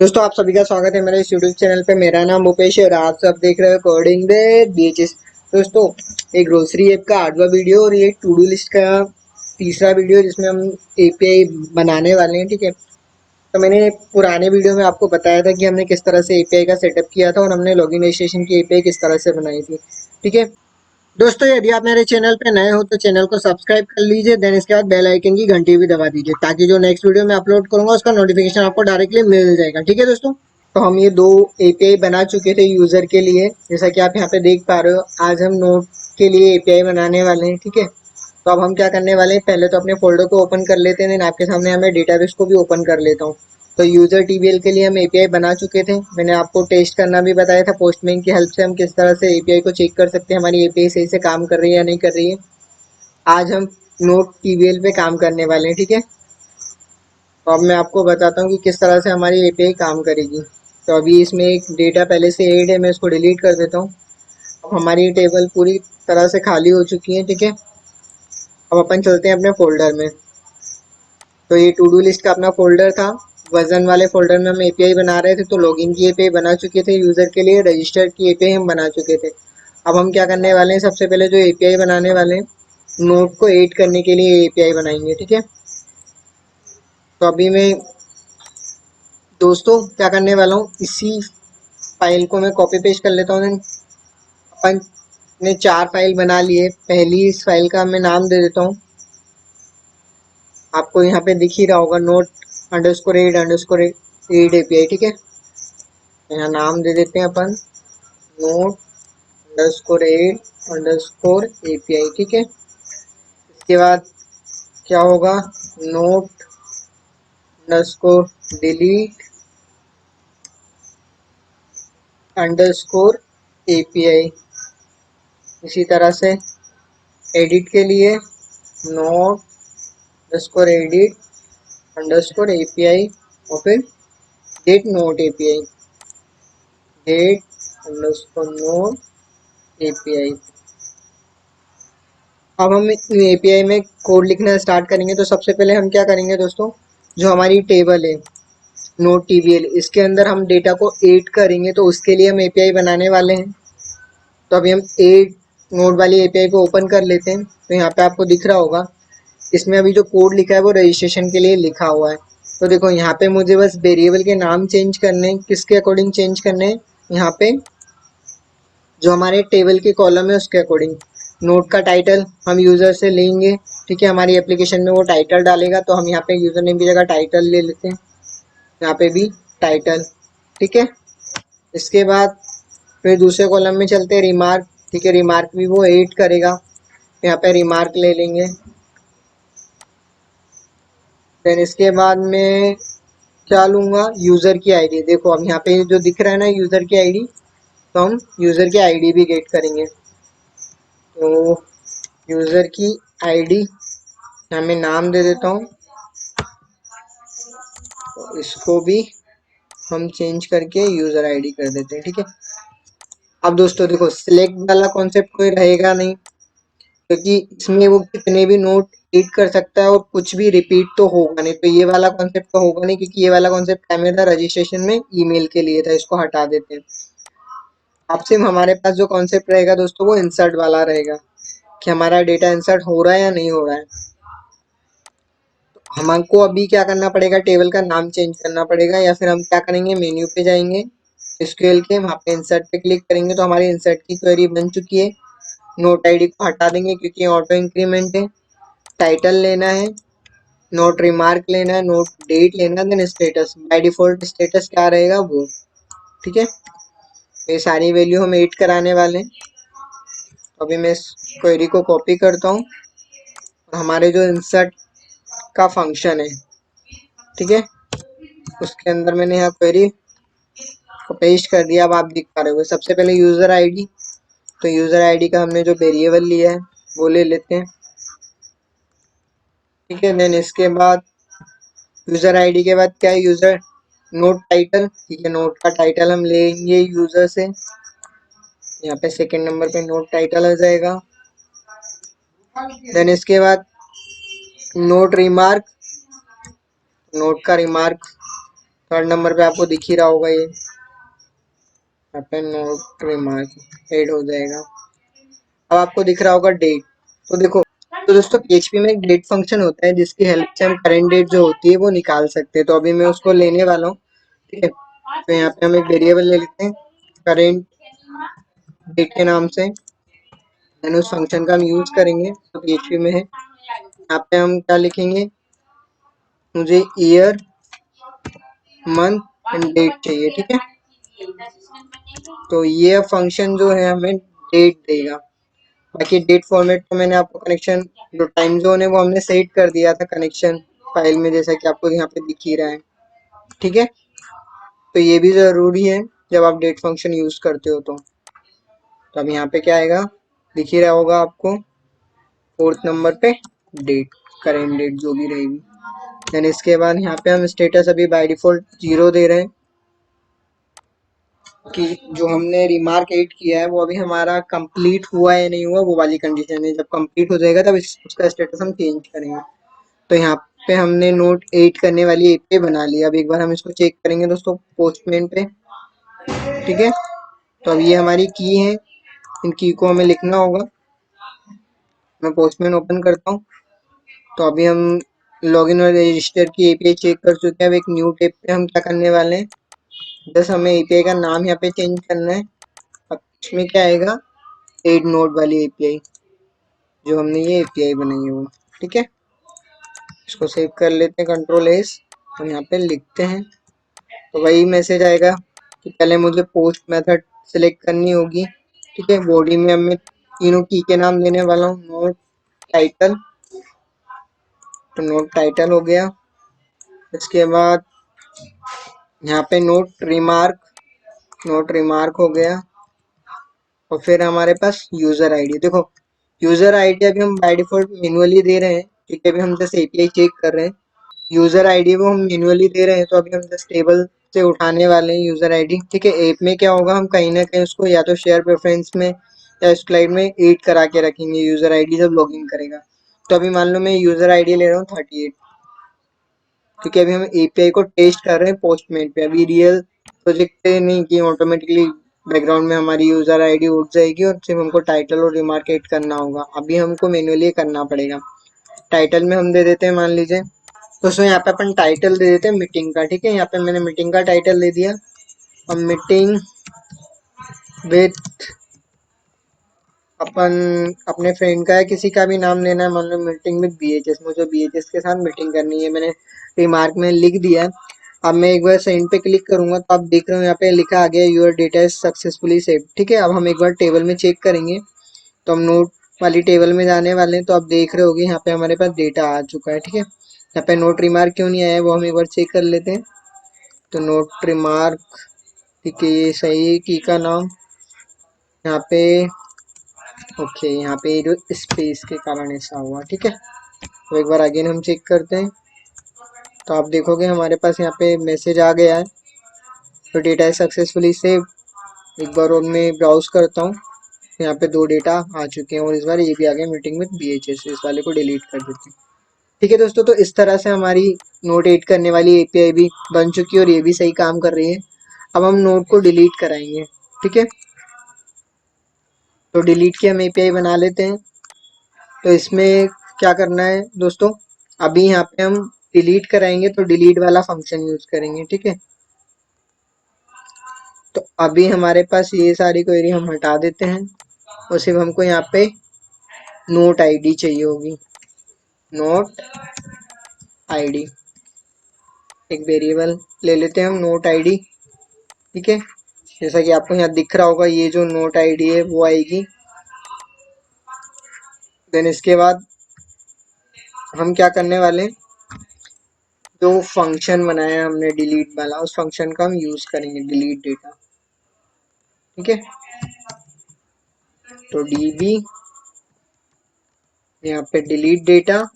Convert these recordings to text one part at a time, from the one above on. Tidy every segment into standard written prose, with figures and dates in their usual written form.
दोस्तों आप सभी का स्वागत है मेरे इस यूट्यूब चैनल पे। मेरा नाम भूपेश है और आप सब देख रहे हो कोडिंग विद बीएचएस। दोस्तों एक ग्रोसरी ऐप का 8वां वीडियो और ये टू डू लिस्ट का तीसरा वीडियो जिसमें हम एपीआई बनाने वाले हैं। ठीक है, तो मैंने पुराने वीडियो में आपको बताया था कि हमने किस तरह से एपीआई का सेटअप किया था और हमने लॉगिन रजिस्ट्रेशन की एपीआई किस तरह से बनाई थी। ठीक है दोस्तों, यदि आप मेरे चैनल पे नए हो तो चैनल को सब्सक्राइब कर लीजिए। देन इसके बाद बेल आइकन की घंटी भी दबा दीजिए ताकि जो नेक्स्ट वीडियो मैं अपलोड करूंगा उसका नोटिफिकेशन आपको डायरेक्टली मिल जाएगा। ठीक है दोस्तों, तो हम ये दो एपीआई बना चुके थे यूजर के लिए, जैसा कि आप यहाँ पे देख पा रहे हो। आज हम नोट के लिए एपीआई बनाने वाले हैं। ठीक है, तो अब हम क्या करने वाले हैं, पहले तो अपने फोल्डर को ओपन कर लेते हैं, देन आपके सामने हमें डेटाबेस को भी ओपन कर लेता हूँ। तो यूजर टीबीएल के लिए हम एपीआई बना चुके थे। मैंने आपको टेस्ट करना भी बताया था, पोस्टमैन की हेल्प से हम किस तरह से एपीआई को चेक कर सकते हैं हमारी एपीआई सही से काम कर रही है या नहीं कर रही है। आज हम नोट टीबीएल पे काम करने वाले हैं। ठीक है, तो अब मैं आपको बताता हूँ कि किस तरह से हमारी एपीआई काम करेगी। तो अभी इसमें एक डेटा पहले से ऐड है, मैं इसको डिलीट कर देता हूँ। अब हमारी टेबल पूरी तरह से खाली हो चुकी है। ठीक है, अब अपन चलते हैं अपने फोल्डर में। तो ये टू डू लिस्ट का अपना फोल्डर था। वर्जन वाले फोल्डर में हम एपीआई बना रहे थे, तो लॉगिन की एपीआई बना चुके थे यूजर के लिए, रजिस्टर की एपीआई हम बना चुके थे। अब हम क्या करने वाले हैं, सबसे पहले जो एपीआई बनाने वाले हैं, नोट को ऐड करने के लिए एपीआई बनाएंगे। ठीक है, तो अभी मैं दोस्तों क्या करने वाला हूँ, इसी फाइल को मैं कॉपी पेस्ट कर लेता हूँ। अपन ने 4 फाइल बना लिए। पहली इस फाइल का मैं नाम दे देता हूँ, आपको यहाँ पे दिख ही रहा होगा, नोट_एड_एड एपीआई। ठीक है, यहाँ नाम दे देते हैं अपन, नोट_एड_एपीआई। ठीक है, इसके बाद क्या होगा, नोट_डिलीट_एपीआई। इसी तरह से एडिट के लिए नोट_एडिट_एपीआई और फिर गेट नोट एपीआई, गेट_नोट एपीआई। अब हम एपीआई में कोड लिखना स्टार्ट करेंगे। तो सबसे पहले हम क्या करेंगे दोस्तों, जो हमारी टेबल है नोट टीबीएल, इसके अंदर हम डेटा को ऐड करेंगे, तो उसके लिए हम एपीआई बनाने वाले हैं। तो अभी हम ऐड नोट वाली एपीआई को ओपन कर लेते हैं। तो यहाँ पे आपको दिख रहा होगा, इसमें अभी जो कोड लिखा है वो रजिस्ट्रेशन के लिए लिखा हुआ है। तो देखो यहाँ पे मुझे बस वेरिएबल के नाम चेंज करने हैं। किसके अकॉर्डिंग चेंज करने हैं, यहाँ पे जो हमारे टेबल के कॉलम है उसके अकॉर्डिंग। नोट का टाइटल हम यूजर से लेंगे। ठीक है, हमारी एप्लीकेशन में वो टाइटल डालेगा, तो हम यहाँ पे यूजर नेम की जगह टाइटल ले लेते हैं, यहाँ पे भी टाइटल। ठीक है, इसके बाद फिर दूसरे कॉलम में चलते हैं, रिमार्क। ठीक है, रिमार्क भी वो ऐड करेगा, यहाँ पे रिमार्क ले लेंगे। देन इसके बाद में क्या लूंगा, यूजर की आईडी। देखो अब यहाँ पे जो दिख रहा है ना यूजर की आईडी, तो हम यूजर की आईडी भी गेट करेंगे। तो यूजर की आईडी यहाँ मैं नाम दे देता हूँ, तो इसको भी हम चेंज करके यूजर आईडी कर देते हैं। ठीक है, अब दोस्तों देखो सिलेक्ट वाला कॉन्सेप्ट कोई रहेगा नहीं, क्योंकि इसमें वो कितने भी नोट एडिट कर सकता है और कुछ भी रिपीट तो होगा नहीं। तो ये वाला कॉन्सेप्ट तो होगा नहीं, क्योंकि ये वाला कॉन्सेप्ट क्या में था, रजिस्ट्रेशन में ईमेल के लिए था। इसको हटा देते हैं। अब सिर्फ हमारे पास जो कॉन्सेप्ट रहेगा दोस्तों, वो इंसर्ट वाला रहेगा, कि हमारा डेटा इंसर्ट हो रहा है या नहीं हो रहा है। हमको अभी क्या करना पड़ेगा, टेबल का नाम चेंज करना पड़ेगा, या फिर हम क्या करेंगे, मेन्यू पे जाएंगे, एसक्यूएल के वहाँ पे इंसर्ट पे क्लिक करेंगे, तो हमारी इंसर्ट की क्वेरी बन चुकी है। नोट आईडी को हटा देंगे क्योंकि ऑटो इंक्रीमेंट है। टाइटल लेना है, नोट रिमार्क लेना है, नोट डेट लेना है, then status. By default status क्या रहेगा वो। ठीक है, ये सारी वैल्यू हम ऐड कराने वाले हैं। तो अभी मैं इस क्वेरी को कॉपी करता हूँ, हमारे जो इंसर्ट का फंक्शन है, ठीक है, उसके अंदर मैंने यहाँ क्वेरी को पेस्ट कर दिया। अब आप देख पा रहे हो, सबसे पहले यूजर आईडी। तो यूजर आईडी का हमने जो वेरिएबल लिया है वो ले लेते हैं। ठीक है, देन इसके बाद यूजर आईडी के बाद क्या है, यूजर नोट टाइटल। ठीक है, नोट का टाइटल हम लेंगे यूजर से, यहाँ पे सेकंड नंबर पे नोट टाइटल आ जाएगा। देन इसके बाद नोट रिमार्क, नोट का रिमार्क थर्ड नंबर पे आपको दिख ही रहा होगा ये, यहाँ पे नोट रिमार्क ऐड हो जाएगा। अब आपको दिख रहा होगा डेट। तो देखो, तो दोस्तों PHP में एक डेट फंक्शन होता है जिसकी हेल्प से हम करंट डेट जो होती है वो निकाल सकते हैं। तो अभी मैं उसको लेने वाला हूँ, ठीक है। तो यहाँ पे हम एक वेरिएबल ले लेते हैं करेंट डेट के नाम से, देन उस फंक्शन का हम यूज करेंगे। तो PHP में है, यहाँ पे हम क्या लिखेंगे, मुझे ईयर मंथ एंड डेट चाहिए, ठीक है। तो ये फंक्शन जो है हमें डेट देगा। बाकी डेट फॉर्मेट को मैंने आपको कनेक्शन जो टाइम जोन है वो हमने सेट कर दिया था कनेक्शन फाइल में, जैसा कि आपको यहाँ पे दिख ही रहा है, ठीक है। तो ये भी जरूरी है जब आप डेट फंक्शन यूज करते हो तो अब यहाँ पे क्या आएगा, दिख ही रहा होगा आपको, फोर्थ नंबर पे डेट, करेंट डेट जो भी रहेगी। देन इसके बाद यहाँ पे हम स्टेटस अभी बाय डिफॉल्ट 0 दे रहे हैं कि जो हमने रिमार्क ऐड किया है वो अभी हमारा कंप्लीट हुआ है नहीं हुआ वो वाली कंडीशन है। जब कंप्लीट हो जाएगा तब उसका स्टेटस हम चेंज करेंगे। तो यहाँ पे हमने नोट 8 करने वाली एपीआई बना ली। अब एक बार हम इसको चेक करेंगे दोस्तों पोस्टमैन पे, ठीक है। तो अब ये हमारी की है, इन की को हमें लिखना होगा। मैं पोस्टमैन ओपन करता हूँ। तो अभी हम लॉगिन और रजिस्टर की एपीआई चेक कर चुके हैं। अब एक न्यू टैब पे हम क्या करने वाले हैं, बस हमें एपीआई का नाम यहाँ पे चेंज करना है। अब इसमें क्या आएगा, एड नोड वाली एपीआई, जो हमने ये एपीआई बनाई है वो, ठीक है। इसको सेव कर लेते हैं, कंट्रोल S, और यहाँ पे लिखते हैं। तो वही मैसेज आएगा कि पहले मुझे पोस्ट मेथड सेलेक्ट करनी होगी, ठीक है। बॉडी में अब मैं तीनों की के नाम देने वाला हूँ, नोट टाइटल, तो नोट टाइटल हो गया। इसके बाद यहाँ पे नोट रिमार्क हो गया। और फिर हमारे पास यूजर आईडी, देखो यूजर आईडी अभी हम बाय डिफॉल्ट मैन्युअली दे रहे हैं, ठीक है। अभी हम जैसे एपीआई चेक कर रहे हैं, यूजर आईडी वो हम मैन्युअली दे रहे हैं। तो अभी हम जस्ट टेबल से उठाने वाले हैं यूजर आईडी, ठीक है। ऐप में क्या होगा, हम कहीं ना कहीं उसको या तो शेयर प्रेफरेंस में या स्लाइड में एड करा के रखेंगे यूजर आईडी जब लॉगिन करेगा। तो अभी मान लो मैं यूजर आईडी ले रहा हूँ 38, क्योंकि अभी हम एपीआई को टेस्ट कर रहे हैं पोस्टमेट पे, अभी रियल प्रोजेक्ट पे नहीं कि ऑटोमेटिकली बैकग्राउंड में हमारी यूजर आईडी उठ जाएगी और सिर्फ हमको टाइटल और रिमार्क ऐड करना होगा। अभी हमको मैन्युअली करना पड़ेगा। टाइटल में हम दे देते हैं, मान लीजिए दोस्तों यहाँ पे अपन टाइटल दे देते हैं मीटिंग का, ठीक है। यहाँ पे मैंने मीटिंग का टाइटल दे दिया। अब मीटिंग विथ, अपन अपने फ्रेंड का है किसी का भी नाम लेना है, मान लो मीटिंग विद BHS, मुझे BHS के साथ मीटिंग करनी है, मैंने रिमार्क में लिख दिया है। अब मैं एक बार सेंड पे क्लिक करूंगा तो आप देख रहे हो यहाँ पे लिखा आ गया your data is successfully saved, ठीक है। अब हम एक बार टेबल में चेक करेंगे। तो हम नोट वाली टेबल में जाने वाले हैं। तो आप देख रहे होगे यहाँ पे हमारे पास डेटा आ चुका है, ठीक है। यहाँ पे नोट रिमार्क क्यों नहीं आया है वो हम एक बार चेक कर लेते हैं। तो नोट रिमार्क, ठीक है, ये सही है की का नाम यहाँ पे, ओके, यहाँ पे जो स्पेस के कारण ऐसा हुआ, ठीक है। तो एक बार अगेन हम चेक करते हैं। तो आप देखोगे हमारे पास यहाँ पे मैसेज आ गया है, तो डेटा है सक्सेसफुली सेव। एक बार और मैं ब्राउज करता हूँ, यहाँ पे 2 डेटा आ चुके हैं और इस बार ये भी आ गया मीटिंग विद BHS, इस वाले को डिलीट कर देते हैं, ठीक है दोस्तों। तो इस तरह से हमारी नोट एड करने वाली एपीआई भी बन चुकी है और ये भी सही काम कर रही है। अब हम नोट को डिलीट कराएंगे, ठीक है। तो डिलीट की हम एपीआई बना लेते हैं। तो इसमें क्या करना है दोस्तों, अभी यहाँ पे हम डिलीट कराएंगे तो डिलीट वाला फंक्शन यूज करेंगे, ठीक है। तो अभी हमारे पास ये सारी क्वेरी हम हटा देते हैं और सिर्फ हमको यहाँ पे नोट आईडी चाहिए होगी, नोट आईडी, एक वेरिएबल ले लेते हैं हम नोट आईडी, ठीक है। जैसा कि आपको यहाँ दिख रहा होगा ये जो नोट आईडी है वो आएगी। देन इसके बाद हम क्या करने वाले हैं, जो फंक्शन बनाया हमने डिलीट वाला उस फंक्शन का हम यूज करेंगे, डिलीट डेटा, ठीक है। तो db यहाँ पे डिलीट डेटा।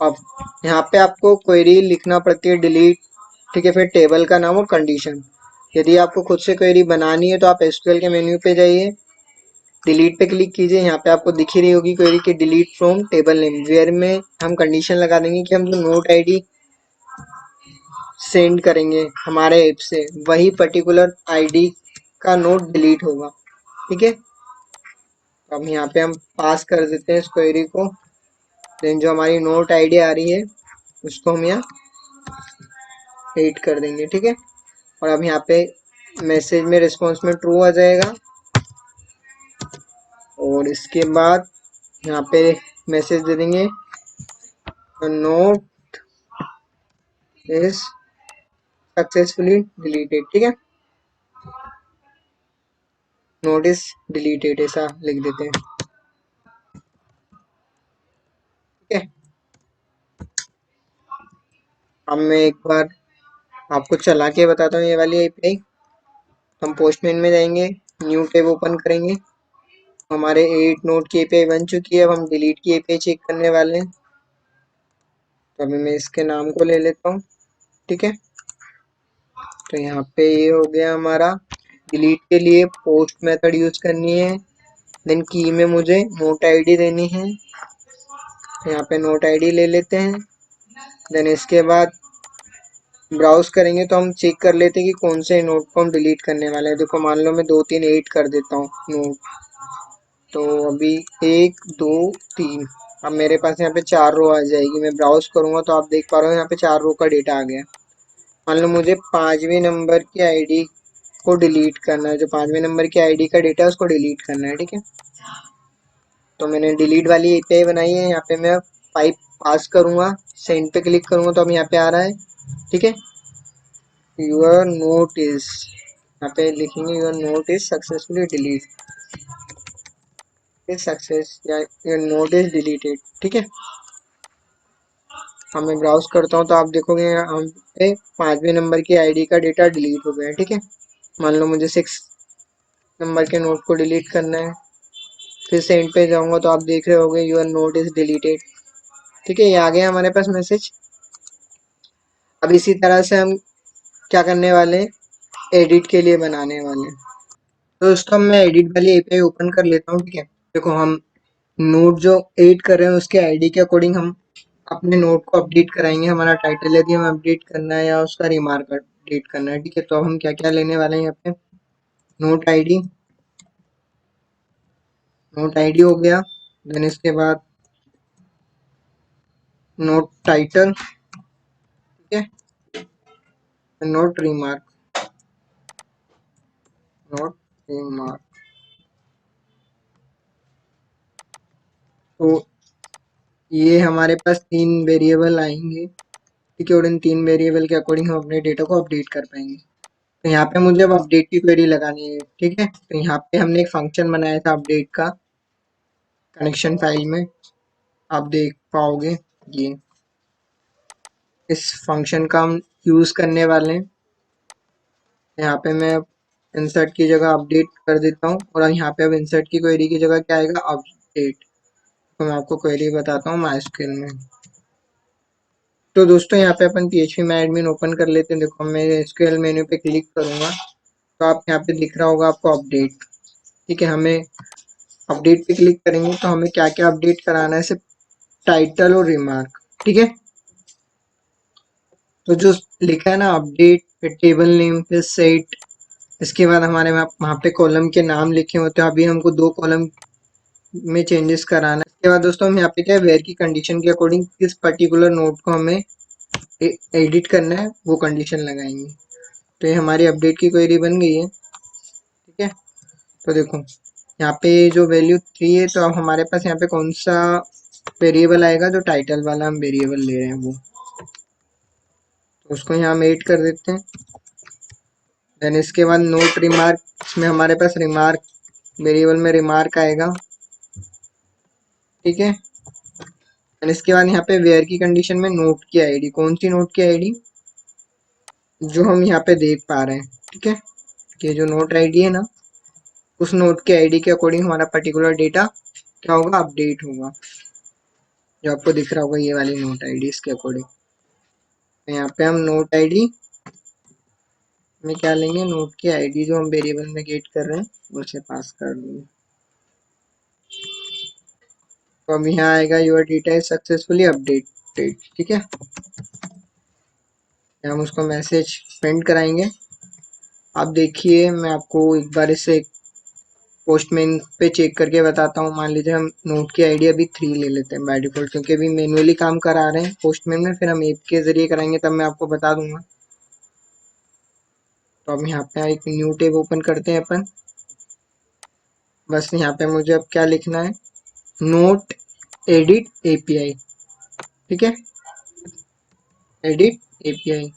अब यहाँ पे आपको क्वेरी लिखना पड़ती है डिलीट, ठीक है, फिर टेबल का नाम और कंडीशन। यदि आपको खुद से क्वेरी बनानी है तो आप SQL के मेन्यू पे जाइए, डिलीट पे क्लिक कीजिए। यहाँ पे आपको दिख ही रही होगी क्वेरी की delete from table name, where में हम कंडीशन लगा देंगे कि हम जो नोट आईडी सेंड करेंगे हमारे ऐप से, वही पर्टिकुलर आईडी का नोट डिलीट होगा। ठीक है, तो अब यहाँ पे हम पास कर देते हैं इस क्वेरी को। देन जो हमारी नोट आईडी आ रही है उसको हम यहाँ एड कर देंगे। ठीक है, और अब यहाँ पे मैसेज में रिस्पॉन्स में ट्रू आ जाएगा, और इसके बाद यहाँ पे मैसेज दे देंगे नोट इज सक्सेसफुली डिलीटेड। ठीक है, नोट इज डिलीटेड ऐसा लिख देते हैं। ठीक है, अब मैं एक बार आपको चला के बताता हूँ ये वाली एपीआई। हम पोस्टमैन में जाएंगे, न्यू टैब ओपन करेंगे, हमारे 8 नोट की एपीआई बन चुकी है। अब हम डिलीट की एपीआई चेक करने वाले हैं, तो अभी मैं इसके नाम को ले लेता हूँ। ठीक है, तो यहाँ पे ये हो गया हमारा। डिलीट के लिए पोस्ट मेथड यूज करनी है, देन की में मुझे नोट आईडी देनी है। यहाँ पे नोट आईडी ले लेते हैं, देन इसके बाद ब्राउज करेंगे तो हम चेक कर लेते हैं कि कौन से नोट को हम डिलीट करने वाले हैं। देखो मान लो मैं 2 3 8 कर देता हूँ नोट, तो अभी 1 2 3, अब मेरे पास यहाँ पे 4 रो आ जाएगी। मैं ब्राउज करूंगा तो आप देख पा रहे हो यहाँ पे 4 रो का डेटा आ गया। मान लो मुझे 5वें नंबर की आईडी को डिलीट करना है, जो 5वें नंबर की आईडी का डेटा है उसको डिलीट करना है। ठीक है, तो मैंने डिलीट वाली एपीआई बनाई है। यहाँ पे मैं पाइप पास करूंगा, सेंड पे क्लिक करूंगा तो अब यहाँ पे आ रहा है। ठीक है, योर नोट इज, यहाँ पे लिखेंगे your note is successfully delete, is success या योर नोट इज डिलीटेड। ठीक है, अब मैं ब्राउज करता हूँ तो आप देखोगे यहाँ पे 5वें नंबर की आईडी का डेटा डिलीट हो गया है। ठीक है, मान लो मुझे 6 नंबर के नोट को डिलीट करना है, फिर सेंड पे जाऊंगा तो आप देख रहे होगे योर नोट इज डिलीटेड। ठीक है, ये आ गया हमारे पास मैसेज। अब इसी तरह से हम क्या करने वाले हैं, एडिट के लिए बनाने वाले हैं। तो दोस्तों मैं एडिट वाली एपीआई ओपन कर लेता हूँ। ठीक है, देखो हम नोट जो एड कर रहे हैं उसके आईडी के अकॉर्डिंग हम अपने नोट को अपडेट कराएंगे। हमारा टाइटल यदि हमें अपडेट करना है या उसका रिमार्क अपडेट करना है। ठीक है, तो अब हम क्या क्या लेने वाले हैं यहाँ पे, नोट आईडी, नोट आईडी हो गया, देन इसके बाद नोट टाइटल, ठीक है, नोट रिमार्क, नोट रिमार्क। तो ये हमारे पास 3 वेरिएबल आएंगे। ठीक है, और इन 3 वेरिएबल के अकॉर्डिंग हम अपने डेटा को अपडेट कर पाएंगे। तो यहाँ पे मुझे अब अपडेट की क्वेरी लगानी है। ठीक है, तो यहाँ पे हमने एक फंक्शन बनाया था अपडेट का, कनेक्शन फाइल में आप देख पाओगे। ये इस फंक्शन का हम यूज करने वाले हैं। यहाँ पे मैं इंसर्ट की जगह अपडेट कर देता हूँ, और यहाँ पे अब इंसर्ट की क्वेरी की जगह क्या आएगा, अपडेट। तो मैं आपको क्वेरी बताता हूँ माइस्क्ल में। तो दोस्तों यहाँ पे अपन PHP में एडमिन ओपन कर लेते हैं। देखो मैं एसक्यूएल मेन्यू पे क्लिक करूंगा तो आप यहाँ पे दिख रहा होगा आपको अपडेट। ठीक है, हमें अपडेट पे क्लिक करेंगे तो हमें क्या क्या अपडेट कराना है, सिर्फ टाइटल और रिमार्क। ठीक है, तो जो लिखा है ना अपडेट, फिर टेबल नेम, फिर सेट, इसके बाद हमारे वहाँ पे कॉलम के नाम लिखे होते हैं। अभी हमको 2 कॉलम में चेंजेस कराना है। इसके बाद दोस्तों हम यहाँ पे क्या है, वेयर की कंडीशन के अकॉर्डिंग किस पर्टिकुलर नोट को हमें एडिट करना है वो कंडीशन लगाएंगे। तो ये हमारी अपडेट की क्वेरी बन गई है। ठीक है, तो देखो यहाँ पे जो वैल्यू 3 है, तो अब हमारे पास यहाँ पे कौन सा वेरिएबल आएगा, जो टाइटल वाला हम वेरिएबल ले रहे हैं वो, तो उसको यहाँ हम ऐड कर देते हैं। देन इसके बाद नोट रिमार्क, इसमें हमारे पास रिमार्क वेरिएबल में रिमार्क आएगा। ठीक है, एंड इसके बाद यहाँ पे वेयर की कंडीशन में नोट की आईडी, कौन सी नोट की आईडी, जो हम यहाँ पे देख पा रहे हैं। ठीक है, कि जो नोट आईडी है ना, उस नोट के आईडी के अकॉर्डिंग हमारा पर्टिकुलर डेटा क्या होगा, अपडेट होगा, जो आपको दिख रहा होगा ये वाली नोट आईडी इसके अकॉर्डिंग। तो यहाँ पे हम नोट आईडी में क्या लेंगे, नोट की आईडी जो हम वेरिएबल में गेट कर रहे हैं उसे पास कर देंगे। तो अब यहाँ आएगा your data is successfully updated. ठीक है, हम उसको मैसेज प्रिंट कराएंगे। आप देखिए, मैं आपको एक बार इसे पोस्टमैन पे चेक करके बताता हूँ। मान लीजिए हम नोट की आईडी अभी 3 ले लेते हैं बाय डिफॉल्ट, क्योंकि अभी मैन्युअली काम करा रहे हैं पोस्टमैन में, फिर हम ऐप के जरिए कराएंगे तब मैं आपको बता दूंगा। तो अब यहाँ पे एक न्यू टैब ओपन करते हैं अपन। बस यहाँ पे मुझे अब क्या लिखना है, नोट एडिट एपीआई। ठीक है, edit API.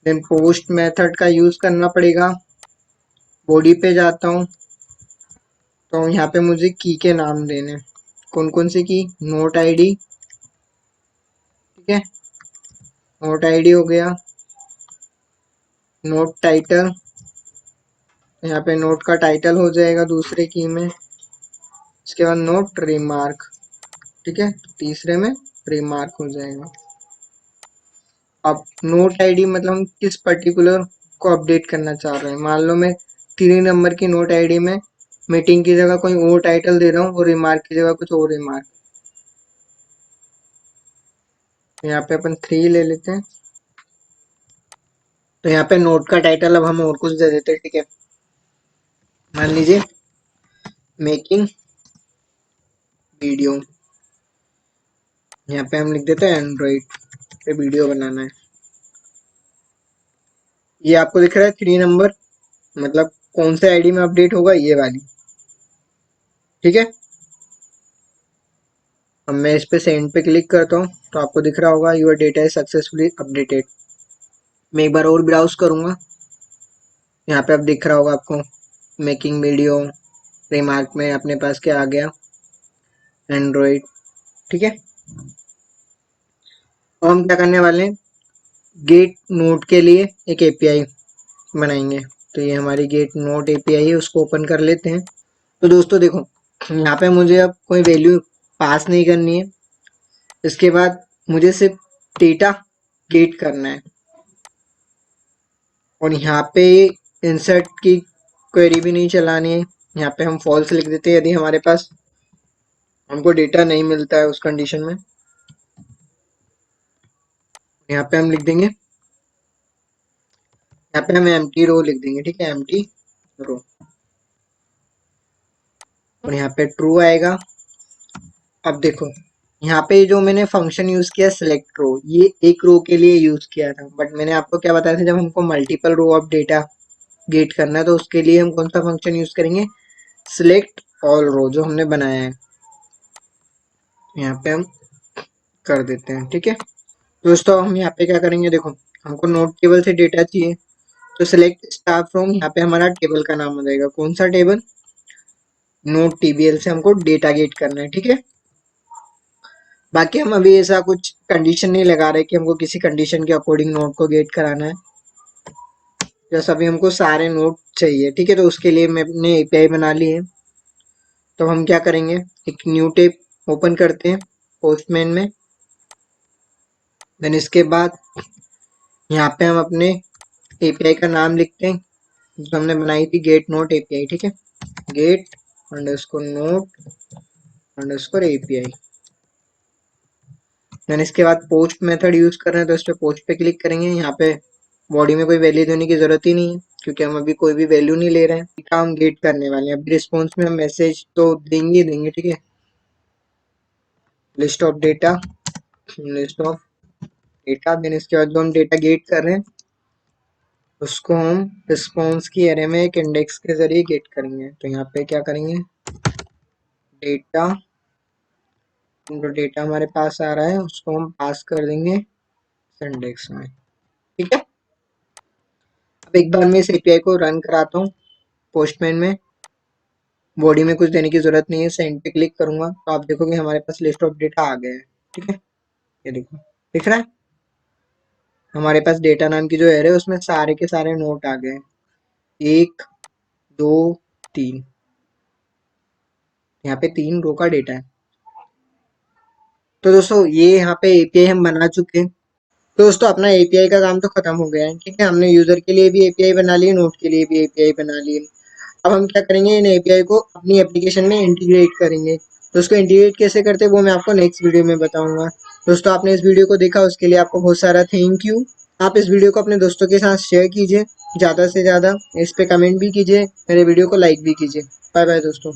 Then post method का यूज करना पड़ेगा। बॉडी पे जाता हूँ, तो यहाँ पे मुझे की के नाम देने, कौन कौन से की, नोट आईडी। ठीक है, नोट आईडी हो गया। नोट टाइटल, यहाँ पे नोट का टाइटल हो जाएगा दूसरे की में। इसके बाद नोट रिमार्क। ठीक है, तीसरे में रिमार्क हो जाएगा। अब नोट आईडी मतलब हम किस पर्टिकुलर को अपडेट करना चाह रहे हैं। मान लो मैं 3 नंबर की नोट आईडी में मीटिंग की जगह कोई और टाइटल दे रहा हूँ और रिमार्क की जगह कुछ और रिमार्क। यहाँ पे अपन 3 ले लेते हैं। तो यहाँ पे नोट का टाइटल अब हम और कुछ दे देते हैं। ठीक है, मान लीजिए मेकिंग वीडियो। यहाँ पे हम लिख देते हैं एंड्रॉइड पे वीडियो बनाना है। ये आपको दिख रहा है 3 नंबर, मतलब कौन से आईडी में अपडेट होगा, ये वाली। ठीक है, अब मैं इस पे सेंड पे क्लिक करता हूँ, तो आपको दिख रहा होगा your data is successfully updated. मैं एक बार और ब्राउज करूंगा। यहाँ पे अब दिख रहा होगा आपको मेकिंग वीडियो, रिमार्क में अपने पास क्या आ गया, एंड्रॉइड। ठीक है, तो हम क्या करने वाले हैं, गेट नोट के लिए एक एपीआई बनाएंगे। तो ये हमारी गेट नोट एपीआई है, उसको ओपन कर लेते हैं। तो दोस्तों देखो, यहाँ पे मुझे अब कोई वैल्यू पास नहीं करनी है। इसके बाद मुझे सिर्फ डेटा गेट करना है, और यहाँ पे इंसर्ट की क्वेरी भी नहीं चलानी है। यहाँ पे हम फॉल्स लिख देते हैं यदि हमारे पास हमको डेटा नहीं मिलता है उस कंडीशन में। यहाँ पे हम लिख देंगे, यहाँ पे हम एम्प्टी रो लिख देंगे। ठीक है, एम्प्टी रो, और यहाँ पे ट्रू आएगा। अब देखो, यहाँ पे जो मैंने फंक्शन यूज किया सिलेक्ट रो, ये एक रो के लिए यूज किया था, बट मैंने आपको क्या बताया था, जब हमको multiple row of data get करना है तो उसके लिए हम कौन सा फंक्शन यूज करेंगे, सिलेक्ट ऑल रो, जो हमने बनाया है। यहाँ पे हम कर देते हैं। ठीक है दोस्तों, हम यहाँ पे क्या करेंगे, देखो हमको नोट टेबल से डेटा चाहिए, तो सिलेक्ट स्टार फ्रॉम, यहाँ पे हमारा टेबल का नाम हो जाएगा। कौन सा टेबल, नोट टीबीएल से हमको डेटा गेट करना है। ठीक है, बाकी हम अभी ऐसा कुछ कंडीशन नहीं लगा रहे कि हमको किसी कंडीशन के अकॉर्डिंग नोट को गेट कराना है। जैसे अभी हमको सारे नोट चाहिए। ठीक है, तो उसके लिए मैंने एपीआई बना ली है। तो हम क्या करेंगे, एक न्यू टैब ओपन करते हैं पोस्टमैन में। देन इसके बाद यहाँ पे हम अपने एपीआई का नाम लिखते हैं जो हमने बनाई थी, गेट नोट एपीआई। ठीक है, get underscore note underscore API. Then इसके बाद पोस्ट मेथड यूज कर रहे हैं, तो इस पे पोस्ट पे क्लिक करेंगे। यहाँ पे बॉडी में कोई वैल्यू देने की जरूरत ही नहीं है, क्योंकि हम अभी कोई भी वैल्यू नहीं ले रहे हैं। काम गेट करने वाले हैं। अभी रिस्पॉन्स में हम मैसेज तो देंगे देंगे। ठीक है, list of data, list of data. Then इसके बाद जो हम डेटा गेट कर रहे हैं उसको हम रिस्पॉन्स की एरे में एक इंडेक्स के जरिए गेट करेंगे। तो यहाँ पे क्या करेंगे, डेटा, जो डेटा हमारे पास आ रहा है उसको हम पास कर देंगे इंडेक्स में। ठीक है, अब एक बार मैं इस एपीआई को रन कराता हूँ पोस्टमैन में। बॉडी में कुछ देने की जरूरत नहीं है, सेंड पे क्लिक करूंगा तो आप देखोगे हमारे पास लिस्ट ऑफ डेटा आ गया है। ठीक है, ये देखो दिख रहा है, हमारे पास डेटा नाम की जो एरे है उसमें सारे के सारे नोट आ गए हैं, 1 2 3। यहाँ पे 3 रो का डेटा है। तो दोस्तों ये यहाँ पे एपीआई हम बना चुके हैं। तो दोस्तों अपना एपीआई का काम तो खत्म हो गया है। ठीक है, हमने यूजर के लिए भी एपीआई बना ली, नोट के लिए भी एपीआई बना ली। अब हम क्या करेंगे, इन एपीआई को अपनी एप्लीकेशन में इंटीग्रेट करेंगे। तो उसको इंटीग्रेट कैसे करते हैं वो मैं आपको नेक्स्ट वीडियो में बताऊंगा। दोस्तों आपने इस वीडियो को देखा उसके लिए आपको बहुत सारा थैंक यू। आप इस वीडियो को अपने दोस्तों के साथ शेयर कीजिए ज़्यादा से ज़्यादा, इस पे कमेंट भी कीजिए, मेरे वीडियो को लाइक भी कीजिए। बाय बाय दोस्तों।